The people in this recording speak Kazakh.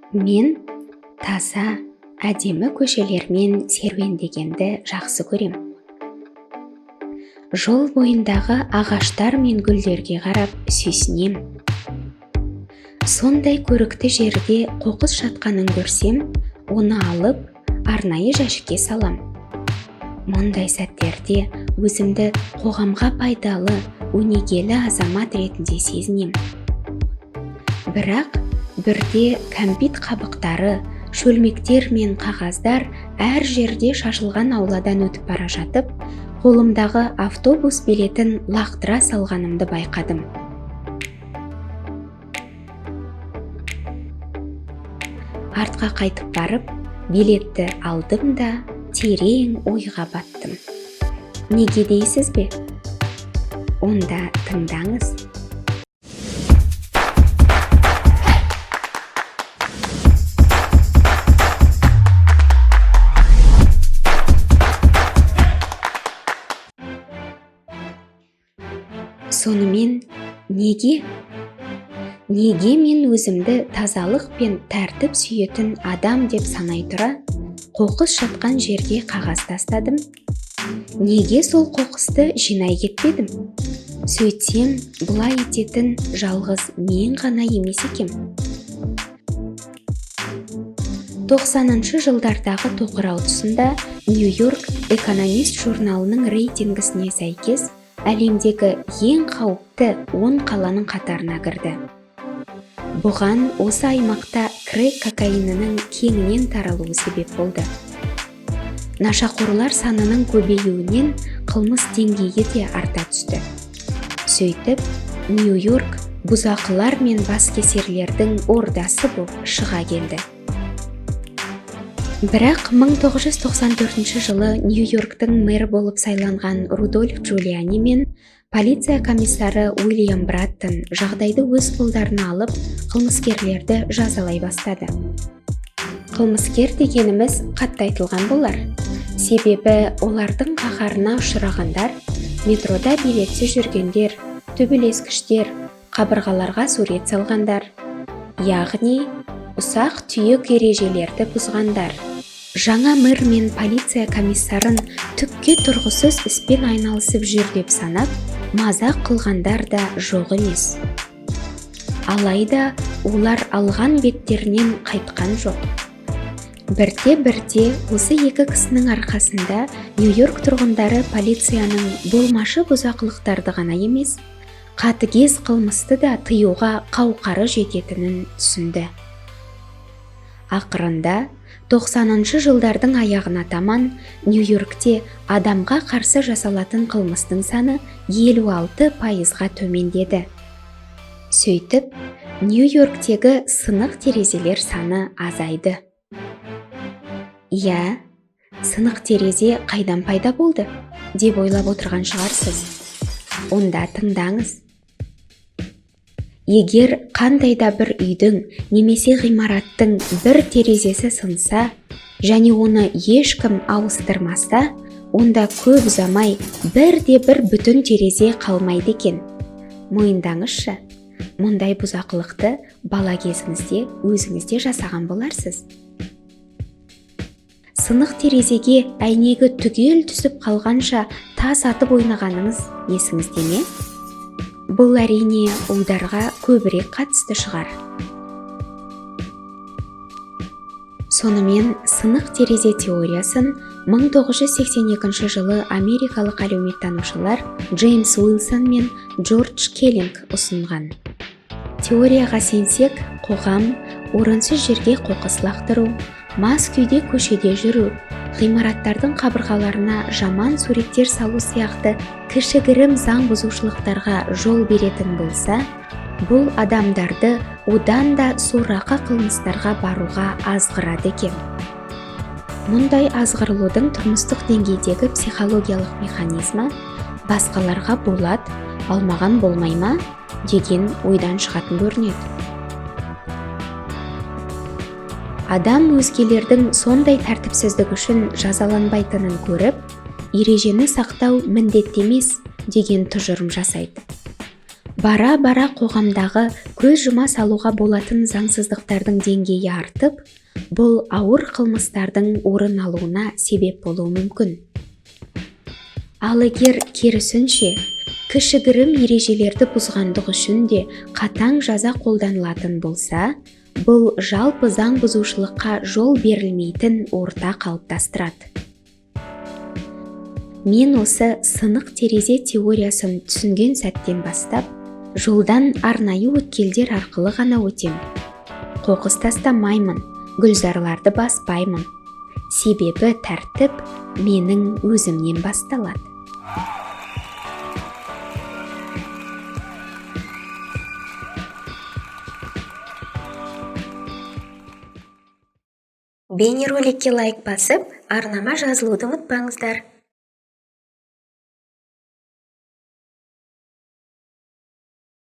Мен таза, әдемі көшелермен серуендегенді жақсы көрем. Жол бойындағы ағаштар мен гүлдерге қарап сүйсінем. Сондай көрікті жерде қоқыс жатқанын көрсем, оны алып, арнайы жәшікке салам. Мұндай сәттерде өзімді қоғамға пайдалы, өнегелі азамат ретінде сезінем. Бірақ бірде кәмпит қабықтары, шөлмектер мен қағаздар әр жерде шашылған ауладан өтіп бара жатып, қолымдағы автобус билетін лақтыра салғанымды байқадым. Артқа қайтып барып, билетті алдым да терең ойға баттым. Неге дейсіз бе? Онда тыңдаңыз. Сонымен неге? Неге мен өзімді тазалық пен тәртіп сүйетін адам деп санай тұра, қоқыс жатқан жерге қағаз тастадым? Неге сол қоқысты жинай кетпедім? Сөйтсем, бұлай ететін жалғыз мен ғана емес екем. 90-шы жылдардағы тоқырау тұсында Нью-Йорк Экономист журналының рейтингісіне сәйкес әлемдегі ең қауіпті 10 қаланың қатарына кірді. Бұған осы аймақта крэк кокаинінің кеңінен таралуы себеп болды. Нашақорлар санының көбеюінен қылмыс деңгейі де арта түсті. Сөйтіп, Нью-Йорк бұзақылар мен баскесерлердің ордасы болып шыға келді. Бірақ 1994 жылы Нью-Йорктың мэр болып сайланған Рудольф Джулиани мен полиция комиссары Уильям Браттон жағдайды өз қолдарына алып, қылмыскерлерді жазалай бастады. Қылмыскер дегеніміз қатты айтылған болар. Себебі олардың қаһарына ұшырағандар, метрода билетсіз жүргендер, төбелескіштер, қабырғаларға сурет салғандар, яғни ұсақ түйек ережелерді бұзғандар. Жаңа мэр мен полиция комиссарын түкке тұрғысыз іспен айналысып жүр деп санап, мазақ қылғандар да жоқ емес. Алайда олар алған беттерінен қайтқан жоқ. Бірте-бірте осы екі кісінің арқасында Нью-Йорк тұрғындары полицияның болмашы бұзақылықтарды ғана емес, қатыгез қылмысты да тыюға қауқары жететінін түсінді. Ақырында 90-шы жылдардың аяғына таман Нью-Йоркте адамға қарсы жасалатын қылмыстың саны 56%-ға төмендеді. Сөйтіп, Нью-Йорктегі сынық терезелер саны азайды. Иә, сынық терезе қайдан пайда болды деп ойлап отырған шығарсыз. Онда тыңдаңыз. Егер қандай да бір үйдің немесе ғимараттың бір терезесі сынса, және оны ешкім ауыстырмаса, онда көп ұзамай бірде-бір бүтін терезе қалмайды екен. Мойындаңызшы, мұндай бұзақылықты бала кезіңізде өзіңізде жасаған боларсыз. Сынық терезеге әйнегі түгел түсіп қалғанша тас атып ойнағаныңыз есіңізде ме? Бұл әрине ұлдарға көбірек қатысты шығар. Сонымен сынық терезе теориясын 1982 жылы америкалық әлеуметтанушылар Джеймс Уилсон мен Джордж Келлинг ұсынған. Теорияға сенсек, қоғам орынсыз жерге қоқыс лақтыру, мас күйде көшеде жүру, ғимараттардың қабырғаларына жаман суреттер салу сияқты кішігірім заң бұзушылықтарға жол беретін болса, бұл адамдарды одан да сорақы қылмыстарға баруға азғырады екен. Мұндай азғырылудың тұрмыстық деңгейдегі психологиялық механизмі басқаларға болады, ал маған болмай ма деген ойдан шығатын көрінеді. Адам өзгелердің сондай тәртіпсіздік үшін жазаланбайтынын көріп, ережені сақтау міндетті емес деген тұжырым жасайды. Бара-бара қоғамдағы көз жұма салуға болатын заңсыздықтардың деңгейі артып, бұл ауыр қылмыстардың орын алуына себеп болуы мүмкін. Ал егер керісінше, кішігірім ережелерді бұзғандық үшін де қатаң жаза қолданылатын болса, бұл жалпы заң бұзушылыққа жол берілмейтін орта қалыптастырады. Мен осы сынық терезе теориясын түсінген сәттен бастап, жолдан арнайы өткелдер арқылы ғана өтем. Қоқыс тастамаймын, гүлзарларды баспаймын. Себебі тәртіп менің өзімнен басталады. Бейнероликке лайк басып, арнама жазылуды ұмытпаңыздар.